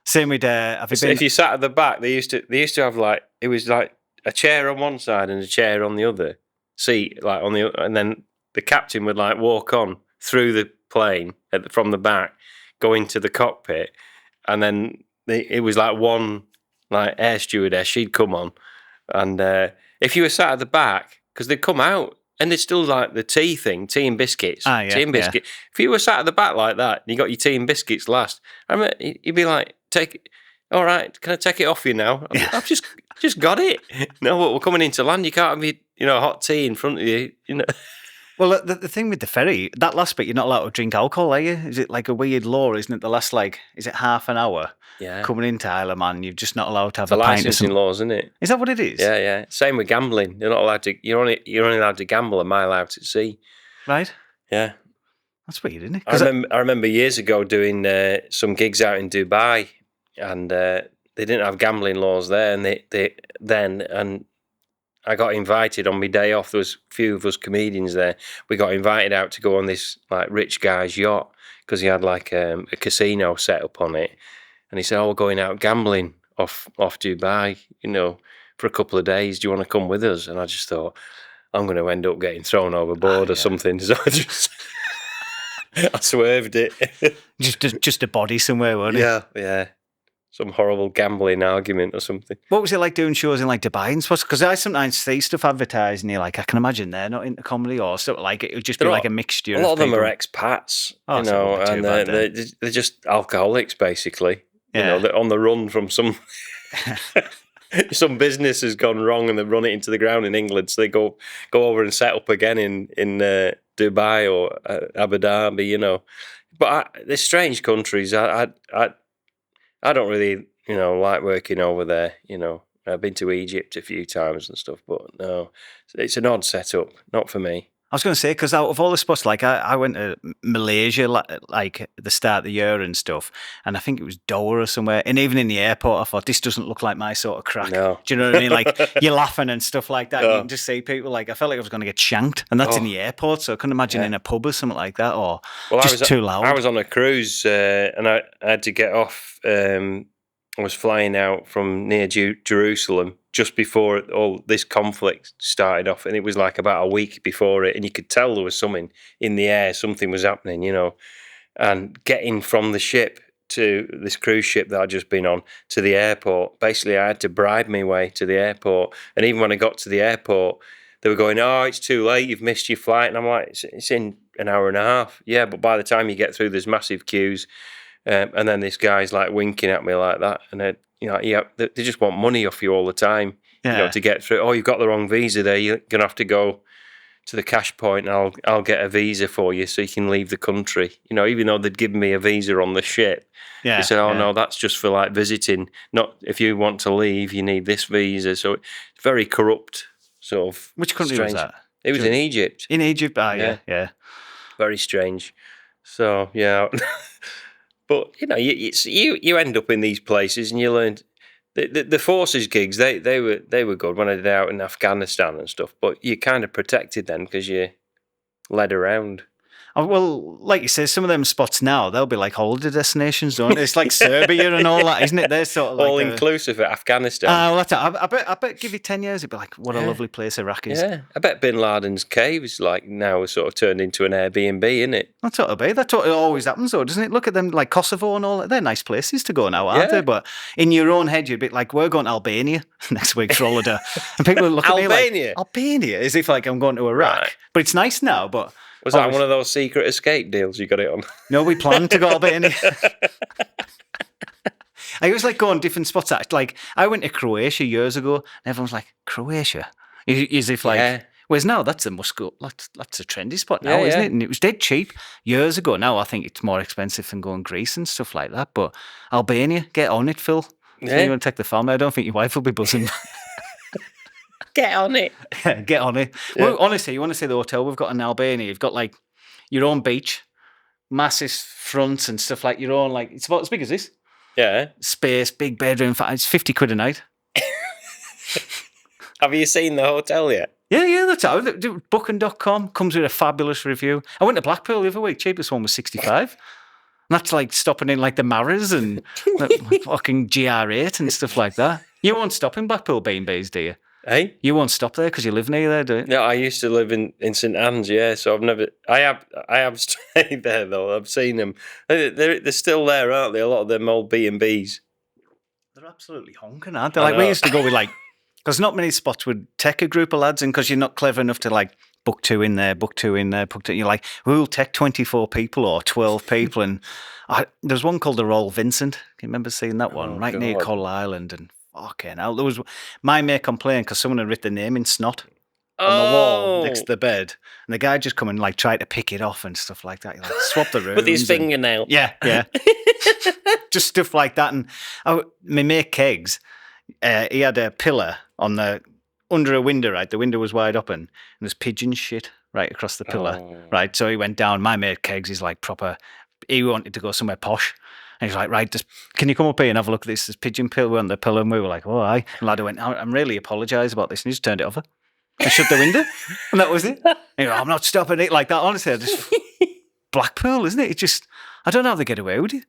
Same with, if you sat at the back, they used to have like, it was like a chair on one side and a chair on the other seat, like on the, and then the captain would like walk on through the plane from the back, go into the cockpit, and then it was like one like air stewardess, she'd come on, and if you were sat at the back, because they'd come out and it's still like the tea and biscuits, tea and biscuit. Yeah. If you were sat at the back like that, and you got your tea and biscuits last, I mean, you'd be like, all right, can I take it off you now? I've just got it. No, but we're coming into land. You can't have hot tea in front of you. Well, the thing with the ferry, that last bit, you're not allowed to drink alcohol, are you? Is it like a weird law, isn't it? The last, is it half an hour? Yeah. Coming into Isle of Man, you're just not allowed to have a pint. Licensing laws, isn't it? Is that what it is? Yeah. Same with gambling. You're not allowed to. You're only allowed to gamble a mile out at sea. Right. Yeah. That's weird, isn't it? I remember years ago doing some gigs out in Dubai, and they didn't have gambling laws there, and and I got invited on my day off. There was a few of us comedians there. We got invited out to go on this like rich guy's yacht because he had like a casino set up on it, and he said, "Oh, we're going out gambling off Dubai, for a couple of days. Do you want to come with us?" And I just thought, I'm going to end up getting thrown overboard or something. So I swerved it. just a body somewhere, wasn't it? Yeah. Some horrible gambling argument or something. What was it like doing shows in like Dubai and stuff? Because I sometimes see stuff advertised and you're like, I can imagine they're not into comedy or stuff. Like it would just be like a mixture. A lot of them are expats, and they're just alcoholics basically. Yeah. They're on the run from some business has gone wrong and they've run it into the ground in England, so they go over and set up again in Dubai or Abu Dhabi. But they're strange countries. I don't really, like working over there. I've been to Egypt a few times and stuff, but no, it's an odd setup. Not for me. I was going to say, because out of all the spots, like I went to Malaysia like at the start of the year and stuff, and I think it was Doha or somewhere. And even in the airport, I thought, this doesn't look like my sort of crack. No. Do you know what I mean? Like you're laughing and stuff like that. Oh. You can just see people like, I felt like I was going to get shanked, and that's in the airport. So I couldn't imagine in a pub or something like that, or just too loud. I was on a cruise and I had to get off. I was flying out from near Jerusalem just before all this conflict started off, and it was like about a week before it, and you could tell there was something in the air, something was happening, you know. And getting from the ship to this cruise ship that I'd just been on to the airport, basically I had to bribe my way to the airport. And even when I got to the airport, they were going, "Oh, it's too late, you've missed your flight." And I'm like, it's in an hour and a half. Yeah, but by the time you get through, there's massive queues. And then this guy's like winking at me like that. And they just want money off you all the time, you know, to get through. "Oh, you've got the wrong visa there. You're going to have to go to the cash point and I'll get a visa for you so you can leave the country." You know, even though they'd given me a visa on the ship. They said, "Oh, no, that's just for like visiting. Not if you want to leave, you need this visa." So it's very corrupt, sort of. Which country was that? It was in Egypt. In Egypt, yeah. Very strange. So, yeah. But, you know, you end up in these places and you learn... The forces gigs, they were good when I did out in Afghanistan and stuff, but you're kind of protected then because you're led around. Oh, well, like you say, some of them spots now, they'll be like holiday destinations, don't they? It's like Serbia and all that, isn't it? They're sort of like all inclusive at Afghanistan. Well, that's it. I bet give you 10 years, it'd be like, what a lovely place Iraq is. Yeah, I bet Bin Laden's cave is like now sort of turned into an Airbnb, isn't it? That's what it'll be. That's what always happens, though, doesn't it? Look at them, like Kosovo and all that. They're nice places to go now, aren't they? But in your own head, you'd be like, we're going to Albania next week for holiday. And people look at me like, Albania? As if like I'm going to Iraq. Right. But it's nice now, but... Was that one of those secret escape deals you got it on? No, we planned to go to Albania. I always like going different spots. Like, I went to Croatia years ago, and everyone's like, Croatia? As if like... Whereas now, that's a that's a trendy spot now, isn't it? And it was dead cheap years ago. Now I think it's more expensive than going Greece and stuff like that. But Albania, get on it, Phil. If you want to take the family, I don't think your wife will be buzzing. Get on it. Get on it. Yeah. Well, honestly, you want to see the hotel we've got in Albania? You've got like your own beach, massive fronts and stuff like your own. Like it's about as big as this. Yeah. Space, big bedroom. It's £50 a night. Have you seen the hotel yet? Yeah, that's how. Booking.com comes with a fabulous review. I went to Blackpool the other week. Cheapest one was 65. And that's like stopping in like the Maras and like, fucking GR8 and stuff like that. You won't stop in Blackpool B&Bs, do you? Hey? You won't stop there because you live near there, do you? No, I used to live in St Anne's, so I've never... I have stayed there, though. I've seen them. They're still there, aren't they? A lot of them old B&Bs. They're absolutely honking, aren't they? Like, we used to go with, like... Because not many spots would take a group of lads in because you're not clever enough to, like, book two in there, book two in there, book two... You're like, we'll take 24 people or 12 people. And there's one called the Royal Vincent. Can you remember seeing that one? Right near Coll Island and... Fucking hell. There was my mate complained because someone had written their name in snot on the wall next to the bed. And the guy just come and like tried to pick it off and stuff like that. He like swap the rooms. With his fingernail. Yeah. Just stuff like that. And my mate Kegs, he had a pillar on under a window, right? The window was wide open and there's pigeon shit right across the pillar, right? So he went down. My mate Kegs is like proper, he wanted to go somewhere posh. And he's like, right, can you come up here and have a look at this? This pigeon pill on the pillow. And we were like, oh, aye. And lad went, I'm really apologise about this. And he just turned it over and shut the window. And that was it. And he went, I'm not stopping it like that. Honestly, I just... Blackpool, isn't it? It just... I don't know how they get away with it.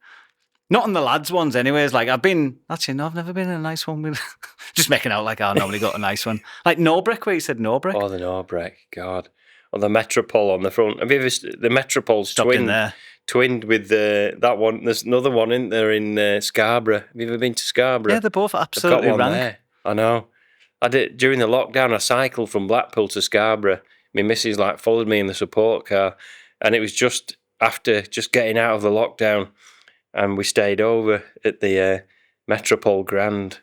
Not on the lads' ones anyways. Like, I've never been in a nice one. With just making out like I normally got a nice one. Like Norbreck, where you said Norbreck. Oh, the Norbreck, God. Or the Metropole on the front. Have you ever... The Metropole's twinned with that one. There's another one in there in Scarborough. Have you ever been to Scarborough? Yeah, they're both absolutely rank. There. I know. I did during the lockdown. I cycled from Blackpool to Scarborough. My missus like followed me in the support car, and it was just after getting out of the lockdown, and we stayed over at the Metropole Grand.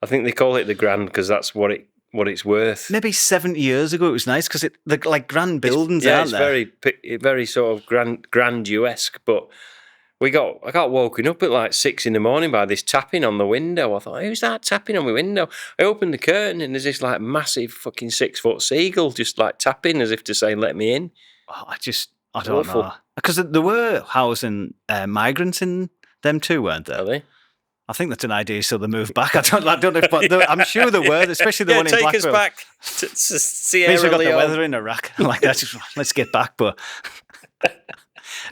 I think they call it the Grand because that's what it's worth. Maybe 70 years ago, it was nice because they're like grand buildings, aren't they? It's very sort of grandiose, but I got woken up at like 6 a.m. by this tapping on the window. I thought, who's that tapping on my window? I opened the curtain and there's this like massive fucking 6-foot seagull just like tapping as if to say, let me in. Oh, I don't know. Because there were housing migrants in them too, weren't there? Are they? I think that's an idea, so they move back. I don't know, but I'm sure there were, especially the one in Blackpool. Take us back to Sierra Least we got Leone. the weather in Iraq. Like that, let's get back. But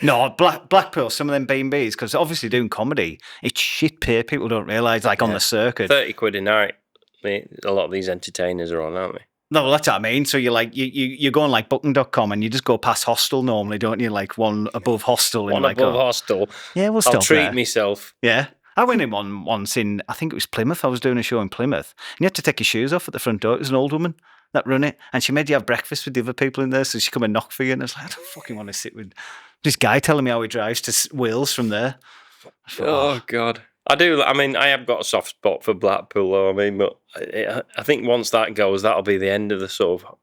no, Blackpool, some of them B&Bs, because obviously doing comedy, it's shit pay. People don't realise, like on the circuit. 30 quid a night. A lot of these entertainers are on, aren't they? No, well, that's what I mean. So you're like, you go on like booking.com and you just go past Hostel normally, don't you? Like one above Hostel. One above Hostel. Yeah, we'll stop I'll treat there. myself. Yeah. I went in once in, I think it was Plymouth. I was doing a show in Plymouth. And you had to take your shoes off at the front door. It was an old woman that run it. And she made you have breakfast with the other people in there. So she come and knock for you. And I was like, I don't fucking want to sit with this guy telling me how he drives to Wales from there. Oh, God. I have got a soft spot for Blackpool, though. But I think once that goes, that'll be the end of the sort of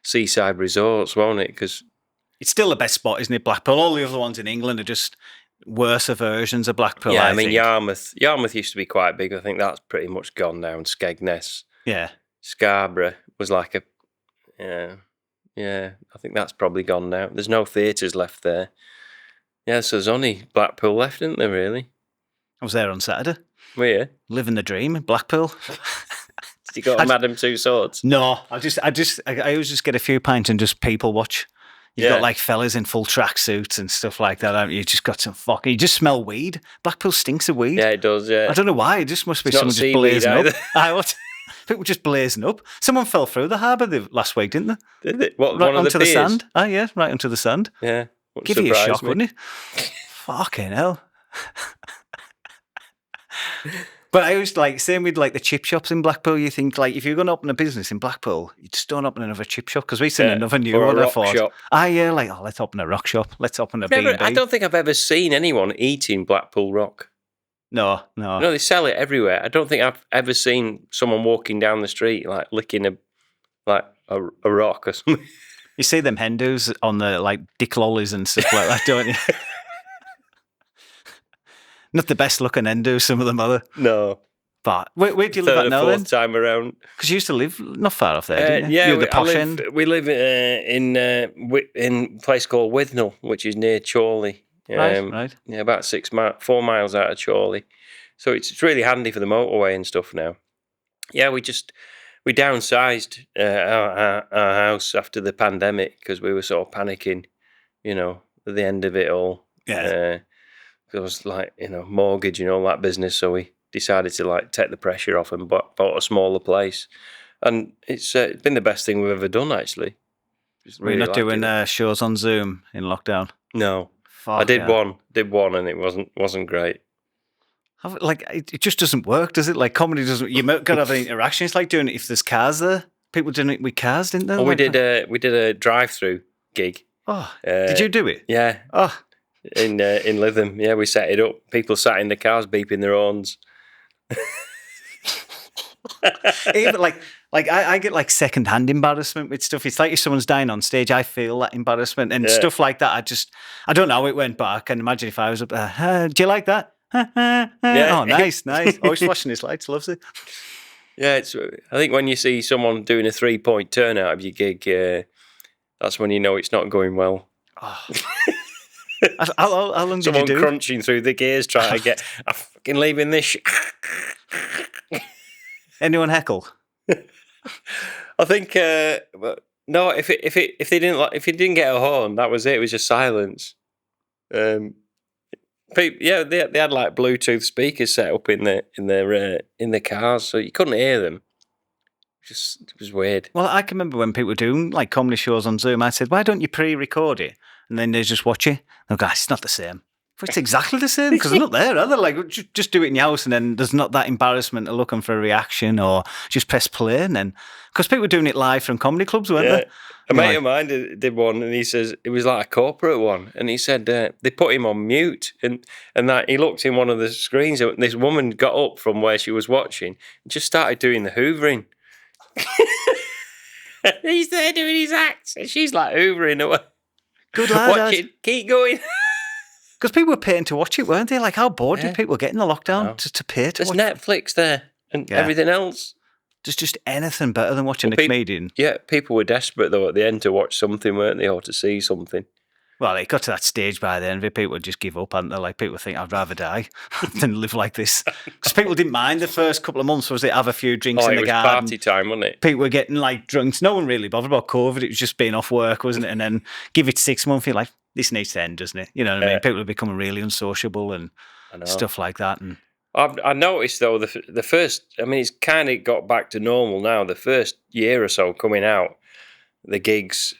seaside resorts, won't it? Because it's still the best spot, isn't it, Blackpool? All the other ones in England are just worse versions of Blackpool. Yeah, I think. Yarmouth used to be quite big. I think that's pretty much gone now. Skegness. Yeah. Scarborough was like a... Yeah, I think that's probably gone now. There's no theatres left there. Yeah, so there's only Blackpool left, isn't there, really? I was there on Saturday. Were you? Living the dream in Blackpool. Did you go to Madame Two Swords? No, I always just get a few pints and just people watch. You've got like fellas in full tracksuits and stuff like that, haven't you? You just got some you just smell weed. Blackpool stinks of weed. Yeah, it does, yeah. I don't know why. It just must be It's someone not just blazing seaweed up. People just blazing up. Someone fell through the harbour last week, didn't they? Did it? What, right one of onto the the sand. Oh, yeah, right onto the sand. Yeah. Give you a shock, wouldn't it? Fucking hell. But I always same with like the chip shops in Blackpool. You think like if you're going to open a business in Blackpool, you just don't open another chip shop because we've seen another new one. Or a rock shop. Let's open a rock shop. Let's open a B&B. I don't think I've ever seen anyone eating Blackpool rock. No. No, they sell it everywhere. I don't think I've ever seen someone walking down the street like licking a rock or something. You see them Hindus on the like dick lollies and stuff like that, don't you? Not the best looking Hindus, some of them are. No. But where do you live at now then? Fourth time around. Because you used to live not far off there, didn't you? Yeah, You're the posh end. We live in a place called Withnell, which is near Chorley. Right. Yeah, about 4 miles out of Chorley. So it's really handy for the motorway and stuff now. Yeah, we downsized our house after the pandemic because we were sort of panicking, at the end of it all. Yeah. It was like, mortgage and all that business. So we decided to like take the pressure off and bought a smaller place. And it's been the best thing we've ever done, actually. We're not doing shows on Zoom in lockdown. No. Fuck, I did one and it wasn't great. Like, it just doesn't work, does it? Like, comedy doesn't, you got to have an interaction. It's like doing it if there's cars there. People doing it with cars, didn't they? Oh, we did a drive-through gig. Oh, did you do it? Yeah. Oh. In Lytham. Yeah, we set it up. People sat in the cars beeping their horns. Even like I get like second-hand embarrassment with stuff. It's like if someone's dying on stage, I feel that embarrassment and stuff like that. I don't know how it went, but I can imagine if I was up there, do you like that? Yeah. Oh, nice. Always flashing his lights, loves it. Yeah, I think when you see someone doing a 3-point turnout of your gig, that's when you know it's not going well. Oh. How long did you do? Someone crunching through the gears trying to get, I'm fucking leaving this. Anyone heckle? I think no. If they didn't get a horn, that was it. It was just silence. They had like Bluetooth speakers set up in the cars, so you couldn't hear them. It was weird. Well, I can remember when people were doing like comedy shows on Zoom. I said, "Why don't you pre-record it and then they just watch it?" They'll go, "It's not the same." But it's exactly the same because they're not there, are they? Like, just do it in your house and then there's not that embarrassment of looking for a reaction or just press play and then... Because people were doing it live from comedy clubs, weren't they? A mate of mine did one and he says it was like a corporate one and he said they put him on mute and that he looked in one of the screens and this woman got up from where she was watching and just started doing the hoovering. He's there doing his acts and she's like hoovering away. Good lad. Watch it, keep going. Because people were paying to watch it, weren't they? Like, how bored Yeah. did people get in the lockdown No. to pay to There's watch? Netflix there and Yeah. everything else. There's just anything better than watching Well, a comedian. Yeah, people were desperate though at the end to watch something, weren't they, or to see something. Well, it got to that stage by then where people would just give up, and like people think, I'd rather die than live like this. Because people didn't mind the first couple of months, was it? Have a few drinks in it the was garden. party time, wasn't it? People were getting like drunks. No one really bothered about COVID. It was just being off work, wasn't it? And then give it 6 months, you're like, this needs to end, doesn't it? You know what I mean? People are becoming really unsociable and stuff like that. And I noticed though the first, I mean, it's kind of got back to normal now. The first year or so coming out, the gigs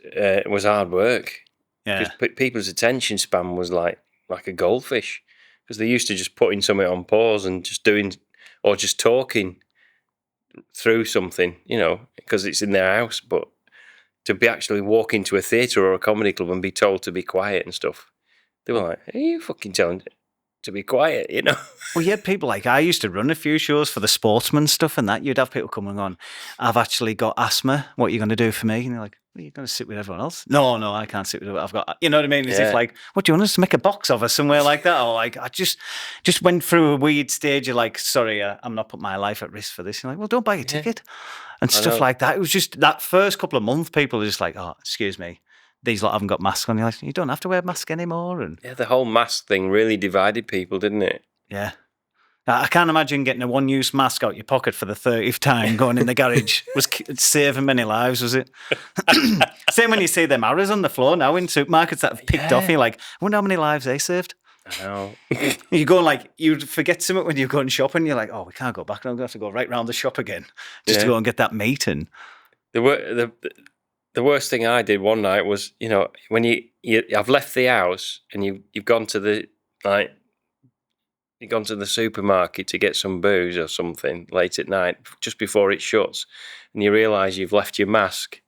was hard work. yeah, Because people's attention span was like a goldfish, because they used to just putting something on pause and just doing or just talking through something, because it's in their house. But to be actually walk into a theatre or a comedy club and be told to be quiet and stuff, they were like, "Are you fucking telling to be quiet?" Well, you had people like, I used to run a few shows for the sportsman stuff and that. You'd have people coming on, I've actually got asthma. What are you going to do for me? And you're like, well, you're going to sit with everyone else? No, I can't sit with everyone. I've got, you know what I mean? As if like, what do you want us to make a box of us somewhere like that? Or like, I just went through a weird stage of like, sorry, I'm not putting my life at risk for this. You're like, well, don't buy a ticket and stuff like that. It was just that first couple of months, people are just like, oh, excuse me, these lot haven't got masks on. You're like, you don't have to wear a mask anymore. And the whole mask thing really divided people, didn't it? yeah. I can't imagine getting a one-use mask out your pocket for the 30th time going in the garage was saving many lives, was it? Same when you see them arrows on the floor now in supermarkets that have picked off. You're like, I wonder how many lives they saved. I know. You go like, you forget something when you're going shopping. You're like, oh, we can't go back. I'm going to have to go right round the shop again just to go and get that meat. And The worst thing I did one night was, when I've left the house and you've gone to the you've gone to the supermarket to get some booze or something late at night, just before it shuts, and you realise you've left your mask,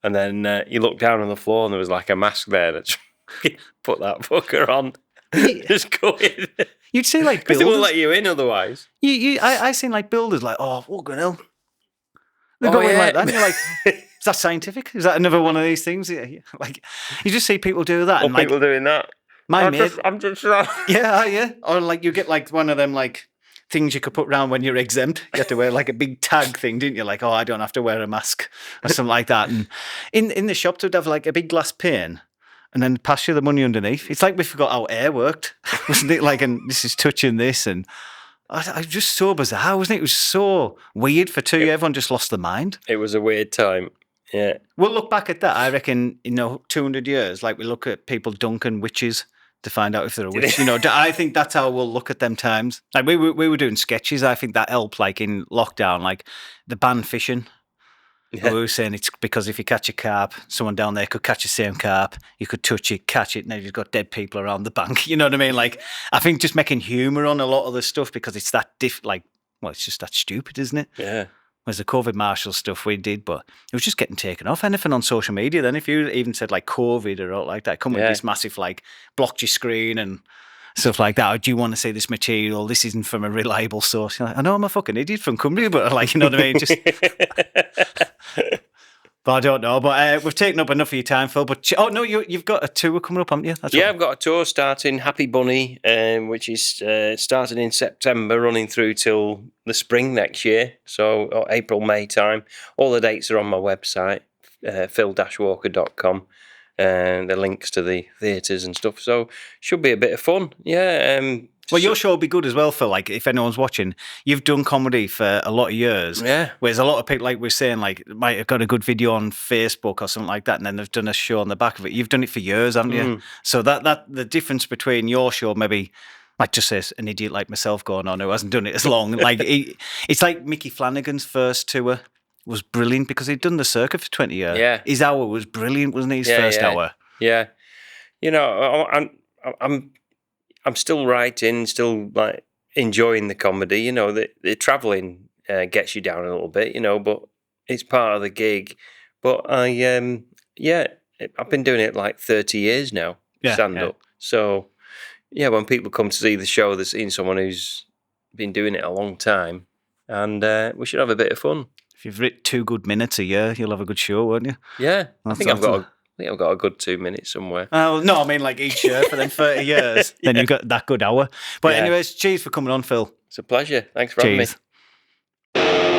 and then you look down on the floor and there was like a mask there that put that fucker on. Just go in. You'd see like because builders. they won't let you in otherwise. I seen like builders like, oh, fucking hell. They're going like that. And you're like, is that scientific? Is that another one of these things? Like, you just see people do that. Or and people doing that. My mate. I'm just Yeah. Or like you get like one of them like things you could put around when you're exempt. You have to wear like a big tag thing, didn't you? Like, oh, I don't have to wear a mask or something like that. And in the shop, they'd have like a big glass pane and then pass you the money underneath. It's like we forgot how air worked, wasn't it? Like, and this is touching this, and I just so bizarre, wasn't it? It was so weird for 2 years. Everyone just lost their mind. It was a weird time. Yeah. We'll look back at that, I reckon, 200 years, like we look at people dunking witches to find out if they're a witch. I think that's how we'll look at them times. Like we were doing sketches. I think that helped, like in lockdown, like the ban fishing. Yeah. We were saying it's because if you catch a carp, someone down there could catch the same carp. You could touch it, catch it, and then you've got dead people around the bank. You know what I mean? Like, I think just making humour on a lot of the stuff because it's that it's just that stupid, isn't it? Yeah. Whereas the COVID marshal stuff we did, but it was just getting taken off. Anything on social media, then if you even said like COVID or all like that, come with this massive like blocked your screen and stuff like that. Or do you want to see this material? This isn't from a reliable source. You're like, I know I'm a fucking idiot from Cumbria, but like, you know what I mean? Just, but I don't know. But we've taken up enough of your time, Phil. But you've got a tour coming up, haven't you? I've got a tour starting, Happy Bunny, which is starting in September, running through till the spring next year. So April, May time. All the dates are on my website, phil-walker.com. And the links to the theatres and stuff. So should be a bit of fun. Yeah. Well, your show will be good as well, Phil. Like, if anyone's watching, you've done comedy for a lot of years. Yeah. Whereas a lot of people, like we're saying, like might have got a good video on Facebook or something like that, and then they've done a show on the back of it. You've done it for years, haven't you? So that the difference between your show, maybe, like just say an idiot like myself going on who hasn't done it as long. Like it's like Mickey Flanagan's first tour was brilliant because he'd done the circuit for 20 years. Yeah. His hour was brilliant, wasn't it? His first hour. Yeah. I'm still writing, still like enjoying the comedy. The travelling gets you down a little bit, but it's part of the gig. But I've been doing it like 30 years now, stand up. So when people come to see the show, they're seeing someone who's been doing it a long time, and we should have a bit of fun. If you've written 2 good minutes a year, you'll have a good show, won't you? Yeah, I think I've got think I've got a good 2 minutes somewhere. Oh, no, I mean like each year for them 30 years. Then you've got that good hour. But Yeah. anyways, cheers for coming on, Phil. It's a pleasure. Thanks for having me. Cheers.